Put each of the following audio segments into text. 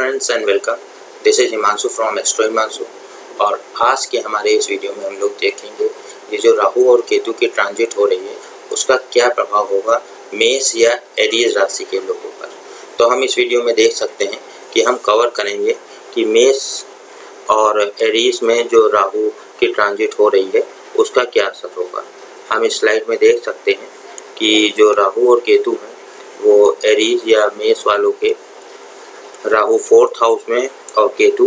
Friends and welcome. This is Himanshu from astro Himanshu. और आज के हमारे इस वीडियो में हम लोग देखेंगे ये जो राहु और केतु की ट्रांजिट हो रही है उसका क्या प्रभाव होगा मेष या एरीज राशि के लोगों पर। तो हम इस वीडियो में देख सकते हैं कि हम कवर करेंगे कि मेष और एरीज में जो राहु की ट्रांजिट हो रही है उसका क्या असर होगा। हम इस स्लाइड में देख सकते हैं कि जो राहु और केतु हैं वो एरीज या मेष वालों के राहु 4th हाउस में और केतु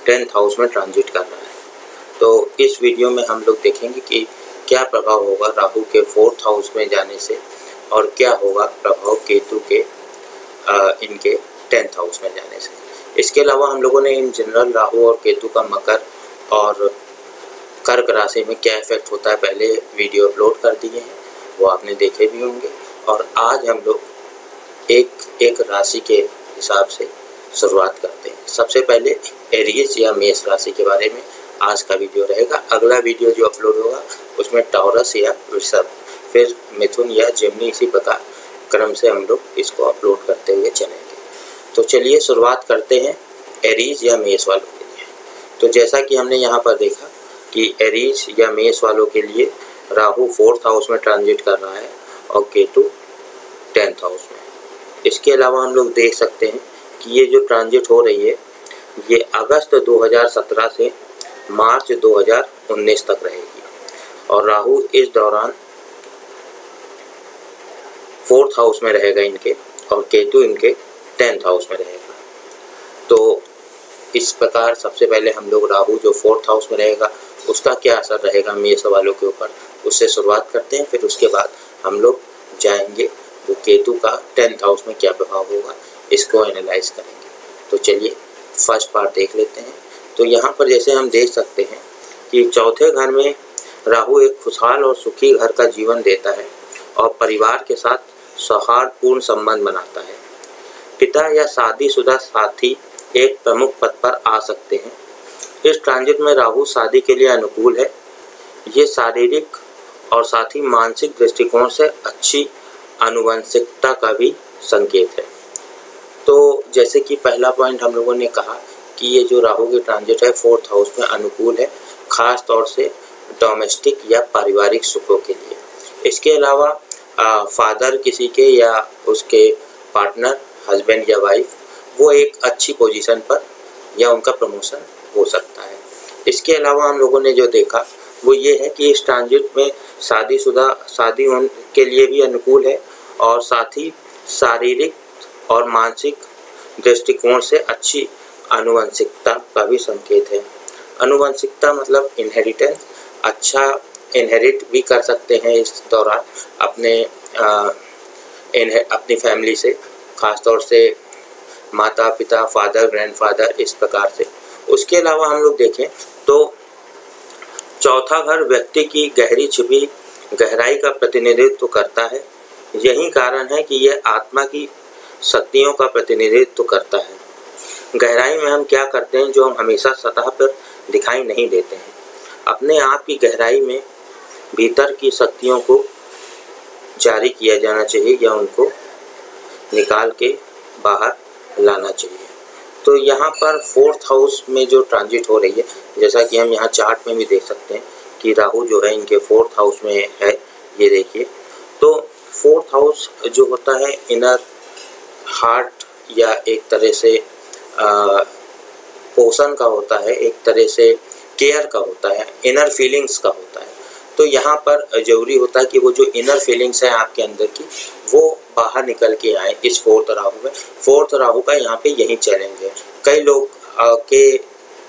10th हाउस में ट्रांजिट कर रहा है। तो इस वीडियो में हम लोग देखेंगे कि क्या प्रभाव होगा राहु के 4th हाउस में जाने से और क्या होगा प्रभाव केतु के इनके 10th हाउस में जाने से। इसके अलावा हम लोगों ने इन जनरल राहु और केतु का मकर और कर्क राशि में क्या इफेक्ट होता है पहले वीडियो अपलोड कर दिए हैं, वो आपने देखे भी होंगे। और आज हम लोग एक राशि के हिसाब से शुरुआत करते हैं। सबसे पहले एरीज या मेष राशि के बारे में आज का वीडियो रहेगा। अगला वीडियो जो अपलोड होगा उसमें टॉरस या वृषभ, फिर मिथुन या जेमिनी, इसी प्रकार क्रम से हम लोग इसको अपलोड करते हुए चलेंगे। तो चलिए शुरुआत करते हैं एरीज या मेष वालों के लिए। तो जैसा कि हमने यहाँ पर देखा कि एरीज या मेष वालों के लिए राहु 4th हाउस में ट्रांजिट कर रहा है और केतु 10th हाउस में। इसके अलावा हम लोग देख सकते हैं कि ये जो ट्रांजिट हो रही है ये अगस्त 2017 से मार्च 2019 तक रहेगी और राहु इस दौरान 4th हाउस में रहेगा इनके और केतु इनके 10th हाउस में रहेगा। तो इस प्रकार सबसे पहले हम लोग राहु जो 4th हाउस में रहेगा उसका क्या असर रहेगा मेष वालों के ऊपर उससे शुरुआत करते हैं। फिर उसके बाद हम लोग जाएंगे तो केतु का 10th हाउस में क्या प्रभाव होगा इसको एनालाइज करेंगे। तो चलिए फर्स्ट पार्ट देख लेते हैं। तो यहाँ पर जैसे हम देख सकते हैं कि चौथे घर में राहु एक खुशहाल और सुखी घर का जीवन देता है और परिवार के साथ सौहार्दपूर्ण संबंध बनाता है। पिता या शादीशुदा साथी एक प्रमुख पद पर आ सकते हैं। इस ट्रांजिट में राहु शादी के लिए अनुकूल है। ये शारीरिक और साथ ही मानसिक दृष्टिकोण से अच्छी आनुवंशिकता का भी संकेत है। तो जैसे कि पहला पॉइंट हम लोगों ने कहा कि ये जो राहु की ट्रांजिट है 4th हाउस में अनुकूल है, खास तौर से डोमेस्टिक या पारिवारिक सुखों के लिए। इसके अलावा फादर किसी के या उसके पार्टनर हस्बैंड या वाइफ वो एक अच्छी पोजीशन पर या उनका प्रमोशन हो सकता है। इसके अलावा हम लोगों ने जो देखा वो ये है कि इस ट्रांजिट में शादी के लिए भी अनुकूल है और साथ ही शारीरिक और मानसिक दृष्टिकोण से अच्छी आनुवंशिकता का भी संकेत है। आनुवंशिकता मतलब इनहेरिटेंस, अच्छा इनहेरिट भी कर सकते हैं इस दौरान अपनी फैमिली से, खास तौर से माता पिता, फादर, ग्रैंडफादर, इस प्रकार से। उसके अलावा हम लोग देखें तो चौथा घर व्यक्ति की गहरी छिपी गहराई का प्रतिनिधित्व करता है। यही कारण है कि यह आत्मा की शक्तियों का प्रतिनिधित्व करता है। गहराई में हम क्या करते हैं जो हम हमेशा सतह पर दिखाई नहीं देते हैं। अपने आप की गहराई में भीतर की शक्तियों को जारी किया जाना चाहिए या उनको निकाल के बाहर लाना चाहिए। तो यहाँ पर 4th हाउस में जो ट्रांजिट हो रही है, जैसा कि हम यहाँ चार्ट में भी देख सकते हैं कि राहु जो है इनके 4th हाउस में है, ये देखिए। तो 4th हाउस जो होता है इनर हार्ट या एक तरह से पोषण का होता है, एक तरह से केयर का होता है, इनर फीलिंग्स का होता है। तो यहाँ पर ज़रूरी होता है कि वो जो इनर फीलिंग्स हैं आपके अंदर की वो बाहर निकल के आए इस 4th राहु में। 4th राहु का यहाँ पे यही चैलेंज है। कई लोग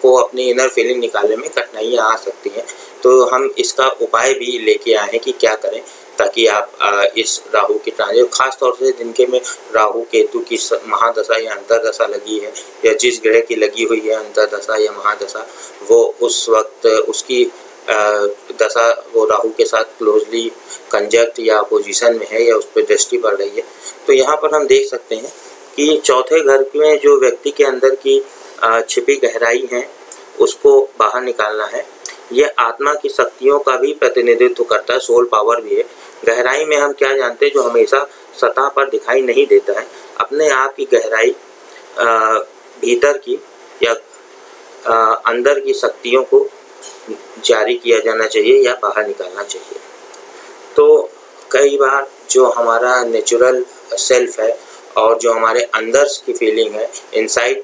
को अपनी इनर फीलिंग निकालने में कठिनाइयाँ आ सकती हैं, तो हम इसका उपाय भी लेके आए हैं कि क्या करें ताकि आप इस राहु की ट्रांजिट, खास तौर से जिनके में राहु केतु की महादशा या अंतरदशा लगी है या जिस ग्रह की लगी हुई है अंतरदशा या महादशा, वो उस वक्त उसकी दशा वो राहु के साथ क्लोजली कंजक्ट या अपोजिशन में है या उस पर दृष्टि पड़ रही है। तो यहाँ पर हम देख सकते हैं कि चौथे घर में जो व्यक्ति के अंदर की छिपी गहराई है उसको बाहर निकालना है। ये आत्मा की शक्तियों का भी प्रतिनिधित्व करता है, सोल पावर भी है। गहराई में हम क्या जानते हैं जो हमेशा सतह पर दिखाई नहीं देता है, अपने आप की गहराई भीतर की या अंदर की शक्तियों को जारी किया जाना चाहिए या बाहर निकालना चाहिए। तो कई बार जो हमारा नेचुरल सेल्फ है और जो हमारे अंदर की फीलिंग है इनसाइड,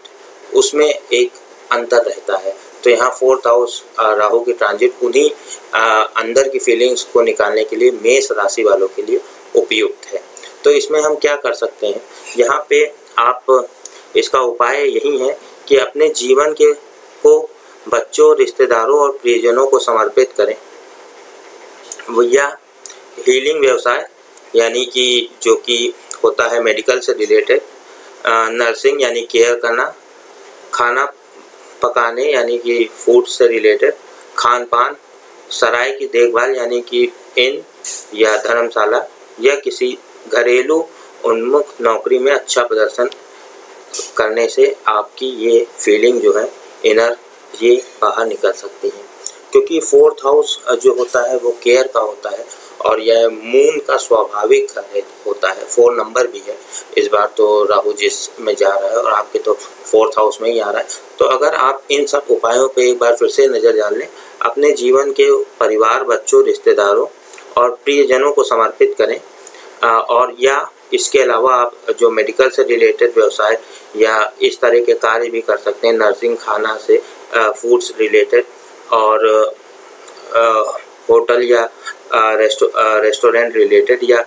उसमें एक अंतर रहता है। तो यहाँ 4th हाउस राहु की ट्रांजिट उन्हीं अंदर की फीलिंग्स को निकालने के लिए मेष राशि वालों के लिए उपयुक्त है। तो इसमें हम क्या कर सकते हैं, यहाँ पे आप इसका उपाय यही है कि अपने जीवन को बच्चों, रिश्तेदारों और प्रियजनों को समर्पित करें, या हीलिंग व्यवसाय यानी कि जो कि होता है मेडिकल से रिलेटेड, नर्सिंग यानी केयर करना, खाना पकाने यानी कि फूड से रिलेटेड, खान पान, सराय की देखभाल यानी कि इन या धर्मशाला, या किसी घरेलू उन्मुख नौकरी में अच्छा प्रदर्शन करने से आपकी ये फीलिंग जो है इनर, ये बाहर निकल सकती है। क्योंकि 4th हाउस जो होता है वो केयर का होता है और यह मून का स्वाभाविक होता है। 4 नंबर भी है, इस बार तो राहु जिसमें जा रहा है और आपके तो 4th हाउस में ही आ रहा है। तो अगर आप इन सब उपायों पे एक बार फिर से नज़र डाल लें, अपने जीवन के परिवार, बच्चों, रिश्तेदारों और प्रियजनों को समर्पित करें, और या इसके अलावा आप जो मेडिकल से रिलेटेड व्यवसाय या इस तरह के कार्य भी कर सकते हैं, नर्सिंग, खाना से फूड्स रिलेटेड, और होटल या रेस्टोरेंट रिलेटेड, या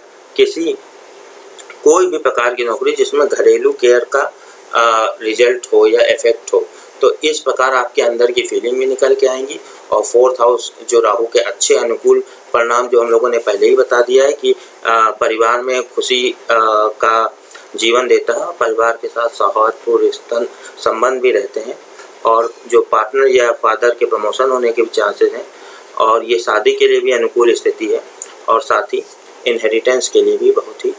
कोई भी प्रकार की नौकरी जिसमें घरेलू केयर का रिजल्ट हो या इफेक्ट हो। तो इस प्रकार आपके अंदर की फीलिंग भी निकल के आएंगी। और 4th हाउस जो राहु के अच्छे अनुकूल परिणाम जो हम लोगों ने पहले ही बता दिया है कि परिवार में खुशी का जीवन देता है, परिवार के साथ सौहार्दपूर्ण संबंध भी रहते हैं, और जो पार्टनर या फादर के प्रमोशन होने के भी चांसेस हैं, और ये शादी के लिए भी अनुकूल स्थिति है, और साथ ही इनहेरिटेंस के लिए भी बहुत ही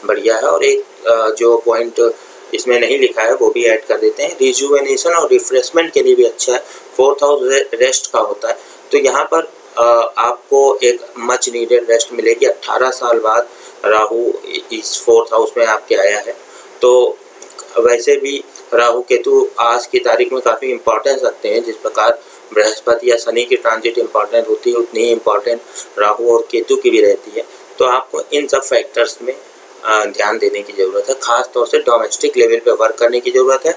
बढ़िया है। और एक जो पॉइंट इसमें नहीं लिखा है वो भी ऐड कर देते हैं, रिजुवेनेशन और रिफ्रेशमेंट के लिए भी अच्छा है। 4th हाउस रेस्ट का होता है, तो यहाँ पर आपको एक मच नीडेड रेस्ट मिलेगी। 18 साल बाद राहु इस 4th हाउस में आपके आया है। तो वैसे भी राहु केतु आज की तारीख में काफ़ी इम्पोर्टेंस रखते हैं। जिस प्रकार बृहस्पति या शनि की ट्रांजिट इम्पॉर्टेंट होती है, उतनी ही इम्पॉर्टेंट राहु और केतु की भी रहती है। तो आपको इन सब फैक्टर्स में ध्यान देने की ज़रूरत है, ख़ास तौर से डोमेस्टिक लेवल पे वर्क करने की ज़रूरत है।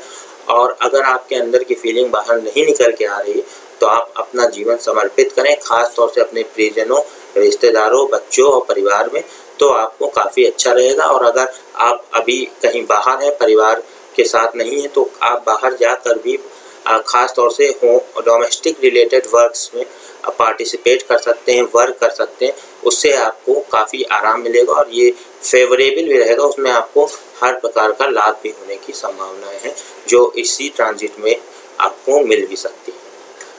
और अगर आपके अंदर की फीलिंग बाहर नहीं निकल के आ रही तो आप अपना जीवन समर्पित करें, ख़ास तौर से अपने प्रियजनों, रिश्तेदारों, बच्चों और परिवार में, तो आपको काफ़ी अच्छा रहेगा। और अगर आप अभी कहीं बाहर हैं, परिवार के साथ नहीं है, तो आप बाहर जाकर भी ख़ास तौर से डोमेस्टिक रिलेटेड वर्क्स में पार्टिसिपेट कर सकते हैं, वर्क कर सकते हैं। उससे आपको काफ़ी आराम मिलेगा और ये फेवरेबल भी रहेगा, उसमें आपको हर प्रकार का लाभ भी होने की संभावनाएं हैं जो इसी ट्रांजिट में आपको मिल भी सकती है।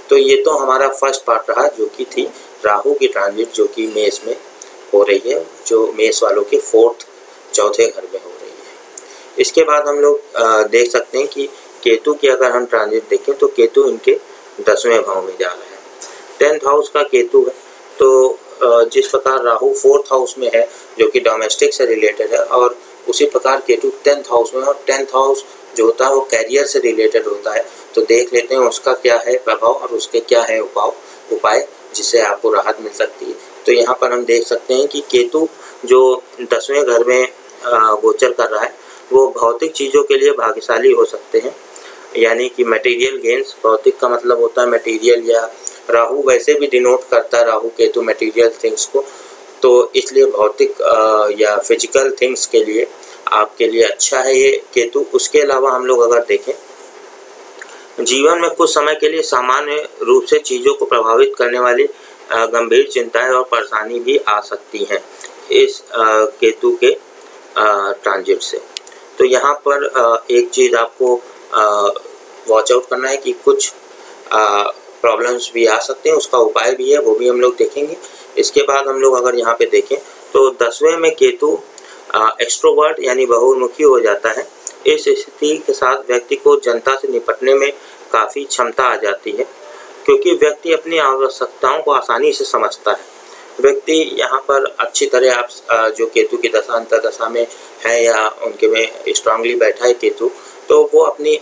तो ये तो हमारा फर्स्ट पार्ट रहा जो कि थी राहु की ट्रांजिट, जो कि मेष में हो रही है, जो मेष वालों के 4th चौथे घर में हो रही है। इसके बाद हम लोग देख सकते हैं कि केतु की अगर हम ट्रांजिट देखें तो केतु इनके 10वें भाव में जा रहा है। 10th हाउस का केतु है। तो जिस प्रकार राहु 4th हाउस में है जो कि डोमेस्टिक से रिलेटेड है, और उसी प्रकार केतु 10th हाउस में, और 10th हाउस जो होता है वो कैरियर से रिलेटेड होता है। तो देख लेते हैं उसका क्या है प्रभाव और उसके क्या है उपाय जिससे आपको राहत मिल सकती है। तो यहाँ पर हम देख सकते हैं कि केतु जो 10वें घर में गोचर कर रहा है वो भौतिक चीज़ों के लिए भाग्यशाली हो सकते हैं, यानी कि मटेरियल गेंस। भौतिक का मतलब होता है मटेरियल, या राहु वैसे भी डिनोट करता है, राहु केतु मटेरियल थिंग्स को, तो इसलिए भौतिक या फिजिकल थिंग्स के लिए आपके लिए अच्छा है ये केतु। उसके अलावा हम लोग अगर देखें जीवन में कुछ समय के लिए सामान्य रूप से चीज़ों को प्रभावित करने वाली गंभीर चिंताएं और परेशानी भी आ सकती हैं इस केतु के ट्रांजिट से। तो यहाँ पर एक चीज़ आपको वॉच आउट करना है कि कुछ प्रॉब्लम्स भी आ सकते हैं, उसका उपाय भी है, वो भी हम लोग देखेंगे। इसके बाद हम लोग अगर यहाँ पे देखें तो 10वें में केतु एक्सट्रोवर्ट यानी बहुमुखी हो जाता है। इस स्थिति के साथ व्यक्ति को जनता से निपटने में काफ़ी क्षमता आ जाती है, क्योंकि व्यक्ति अपनी आवश्यकताओं को आसानी से समझता है। व्यक्ति यहाँ पर अच्छी तरह आप जो केतु की दशा अंतर्दशा में है या उनके में स्ट्रांगली बैठा है केतु, तो वो अपनी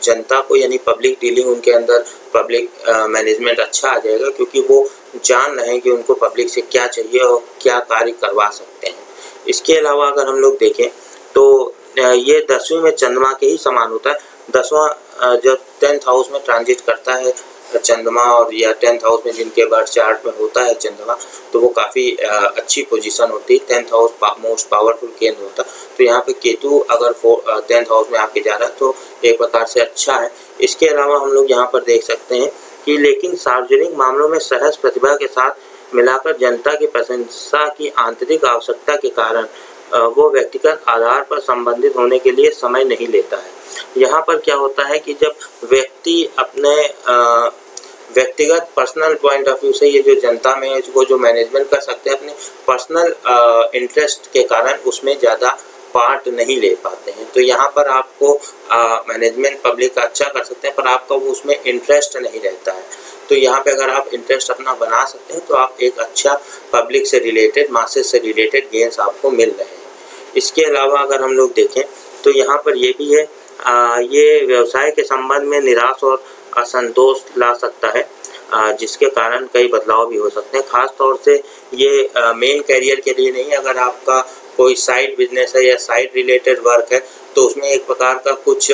जनता को यानी पब्लिक डीलिंग उनके अंदर पब्लिक मैनेजमेंट अच्छा आ जाएगा, क्योंकि वो जान रहे हैं कि उनको पब्लिक से क्या चाहिए और क्या कार्य करवा सकते हैं। इसके अलावा अगर हम लोग देखें तो ये 10वीं में चंद्रमा के ही समान होता है। 10वां जब 10th हाउस में ट्रांजिट करता है चंद्रमा, और या 10th हाउस में जिनके बर्थ चार्ट में होता है चंद्रमा, तो वो काफ़ी अच्छी पोजीशन होती है। 10th हाउस मोस्ट पावरफुल केंद्र होता है। तो यहाँ पे केतु अगर 10th हाउस में आपके जा रहा है तो एक प्रकार से अच्छा है। इसके अलावा हम लोग यहाँ पर देख सकते हैं कि लेकिन सार्वजनिक मामलों में सहज प्रतिभा के साथ मिलाकर जनता की प्रशंसा की आंतरिक आवश्यकता के कारण वो व्यक्तिगत आधार पर संबंधित होने के लिए समय नहीं लेता है। यहाँ पर क्या होता है कि जब व्यक्ति अपने व्यक्तिगत पर्सनल पॉइंट ऑफ व्यू से ये जो जनता में वो जो मैनेजमेंट कर सकते हैं अपने पर्सनल इंटरेस्ट के कारण उसमें ज़्यादा पार्ट नहीं ले पाते हैं। तो यहाँ पर आपको मैनेजमेंट पब्लिक का अच्छा कर सकते हैं, पर आपका वो उसमें इंटरेस्ट नहीं रहता है। तो यहाँ पे अगर आप इंटरेस्ट अपना बना सकते हैं तो आप एक अच्छा पब्लिक से रिलेटेड, मासेस से रिलेटेड गेन्स आपको मिल रहे हैं। इसके अलावा अगर हम लोग देखें तो यहाँ पर ये भी है, ये व्यवसाय के संबंध में निराश और असंतोष ला सकता है, जिसके कारण कई बदलाव भी हो सकते हैं। खास तौर से ये मेन कैरियर के लिए नहीं, अगर आपका कोई साइड बिजनेस है या साइड रिलेटेड वर्क है तो उसमें एक प्रकार का कुछ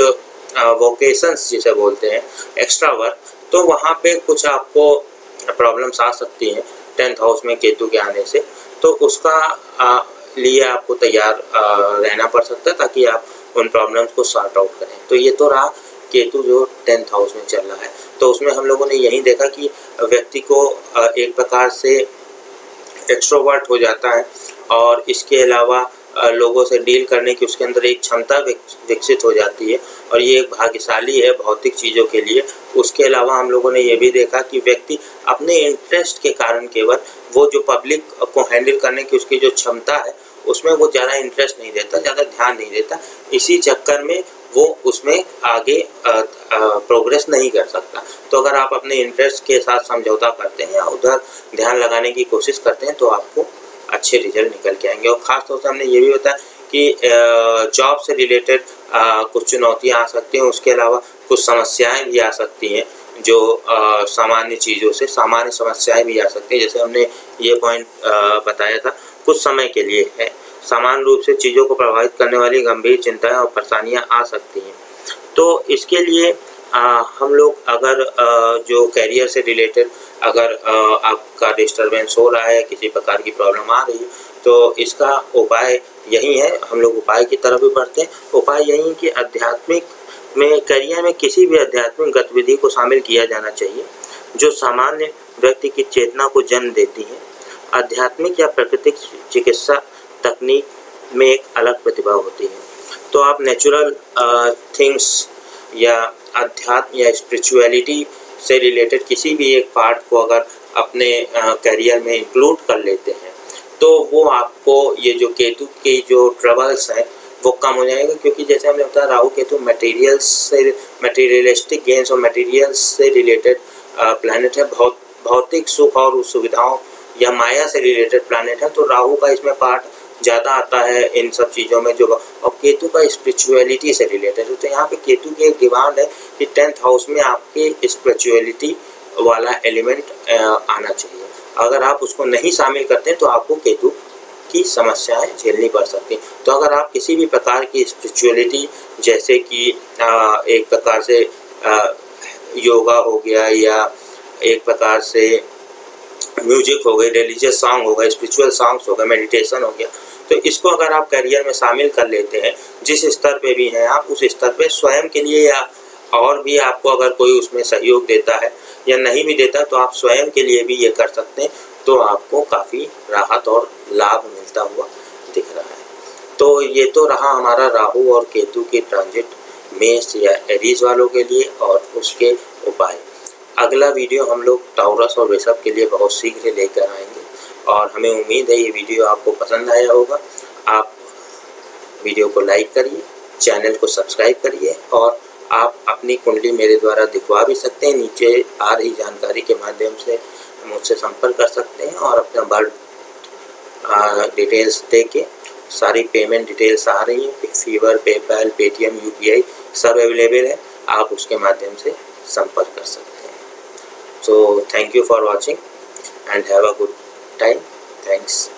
वोकेशंस जिसे बोलते हैं, एक्स्ट्रा वर्क, तो वहाँ पे कुछ आपको प्रॉब्लम्स आ सकती हैं 10th हाउस में केतु के आने से। तो उसका लिए आपको तैयार रहना पड़ सकता है ताकि आप उन प्रॉब्लम्स को सॉर्ट आउट करें। तो ये तो रहा केतु जो 10th हाउस में चल रहा है। तो उसमें हम लोगों ने यही देखा कि व्यक्ति को एक प्रकार से एक्सट्रोवर्ट हो जाता है, और इसके अलावा लोगों से डील करने की उसके अंदर एक क्षमता विकसित हो जाती है, और ये एक भाग्यशाली है भौतिक चीज़ों के लिए। उसके अलावा हम लोगों ने ये भी देखा कि व्यक्ति अपने इंटरेस्ट के कारण केवल वो जो पब्लिक को हैंडल करने की उसकी जो क्षमता है उसमें वो ज़्यादा इंटरेस्ट नहीं देता, ज़्यादा ध्यान नहीं देता। इसी चक्कर में वो उसमें आगे प्रोग्रेस नहीं कर सकता। तो अगर आप अपने इंटरेस्ट के साथ समझौता करते हैं या उधर ध्यान लगाने की कोशिश करते हैं तो आपको अच्छे रिजल्ट निकल के आएंगे। और ख़ास तौर से हमने ये भी बताया कि जॉब से रिलेटेड कुछ चुनौतियाँ आ सकती हैं, उसके अलावा कुछ समस्याएं भी आ सकती हैं जो सामान्य चीज़ों से सामान्य समस्याएं भी आ सकती हैं। जैसे हमने ये पॉइंट बताया था, कुछ समय के लिए है, समान रूप से चीज़ों को प्रभावित करने वाली गंभीर चिंताएं और परेशानियां आ सकती हैं। तो इसके लिए हम लोग अगर जो कैरियर से रिलेटेड अगर आपका डिस्टर्बेंस हो रहा है, किसी प्रकार की प्रॉब्लम आ रही है, तो इसका उपाय यही है। हम लोग उपाय की तरफ भी बढ़ते हैं। उपाय यही है कि आध्यात्मिक में करियर में किसी भी आध्यात्मिक गतिविधि को शामिल किया जाना चाहिए जो सामान्य व्यक्ति की चेतना को जन्म देती है। आध्यात्मिक या प्राकृतिक चिकित्सा तकनीक में एक अलग प्रतिभा होती है। तो आप नेचुरल थिंग्स या अध्यात्म या स्पिरिचुअलिटी से रिलेटेड किसी भी एक पार्ट को अगर अपने करियर में इंक्लूड कर लेते हैं तो वो आपको ये जो केतु की जो ट्रबल्स हैं वो कम हो जाएगा। क्योंकि जैसे हमने बताया राहु केतु मटेरियल्स से मटेरियलिस्टिक गेन्स और मटेरियल्स से रिलेटेड प्लैनेट है, भौतिक सुख और सुविधाओं या माया से रिलेटेड प्लैनेट है। तो राहु का इसमें पार्ट ज़्यादा आता है इन सब चीज़ों में जो, और केतु का स्पिरिचुअलिटी से रिलेटेड है। तो यहाँ पे केतु की एक डिमांड है कि 10th हाउस में आपके स्पिरिचुअलिटी वाला एलिमेंट आना चाहिए। अगर आप उसको नहीं शामिल करते हैं तो आपको केतु की समस्याएं झेलनी पड़ सकती हैं। तो अगर आप किसी भी प्रकार की स्पिरिचुअलिटी जैसे कि एक प्रकार से योगा हो गया या एक प्रकार से म्यूजिक हो गई, रिलीजियस सॉन्ग हो गए, स्पिरिचुअल सॉन्ग्स हो गए, मेडिटेशन हो गया, तो इसको अगर आप करियर में शामिल कर लेते हैं, जिस स्तर पे भी हैं आप उस स्तर पे स्वयं के लिए, या और भी आपको अगर कोई उसमें सहयोग देता है या नहीं भी देता तो आप स्वयं के लिए भी ये कर सकते हैं, तो आपको काफ़ी राहत और लाभ मिलता हुआ दिख रहा है। तो ये तो रहा हमारा राहु और केतु की ट्रांजिट मेष या एरीज वालों के लिए और उसके उपाय। अगला वीडियो हम लोग टॉरस और वृषभ के लिए बहुत शीघ्र लेकर आएंगे, और हमें उम्मीद है ये वीडियो आपको पसंद आया होगा। आप वीडियो को लाइक करिए, चैनल को सब्सक्राइब करिए, और आप अपनी कुंडली मेरे द्वारा दिखवा भी सकते हैं। नीचे आ रही जानकारी के माध्यम से मुझसे संपर्क कर सकते हैं और अपना बर्थ डिटेल्स दे के सारी पेमेंट डिटेल्स आ रही हैं, फीवर, पेपैल, पेटीएम, यूपीआई सब अवेलेबल है, आप उसके माध्यम से संपर्क कर सकते हैं। So thank you for watching and have a good time. Thanks.